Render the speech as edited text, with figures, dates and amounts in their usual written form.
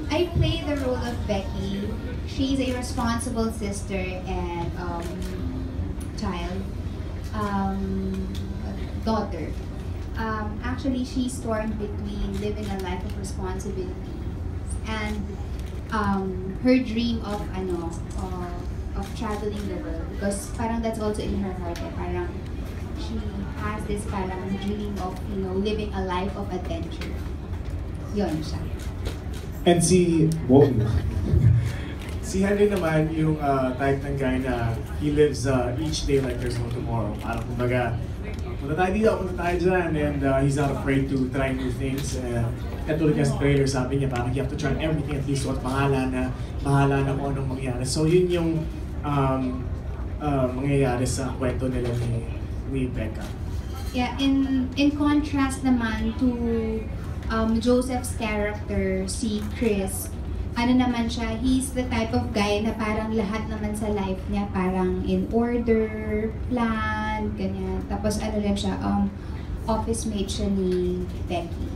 I play the role of Becky. She's a responsible sister and child, um, daughter. Actually, she's torn between living a life of responsibility and her dream of of traveling the world, because parang that's also in her heart, eh, parang she has this parang dream of living a life of adventure. Yon siya. And si Henry naman, yung type ng guy na he lives each day like there's no tomorrow. Parang kumbaga, punta tayo dito, punta tayo dyan, and he's not afraid to try new things. Katulad niya sa trailer, sabi niya parang you have to try everything at least, so at bahala na kung anong mangyari. So yun yung mangyayari sa kwento nila ni Becca. Yeah, in contrast naman to Joseph's character, si Chris, ano naman siya, he's the type of guy na parang lahat naman sa life niya parang in order, plan, ganyan. Tapos ano lang siya, office mate siya ni Becky.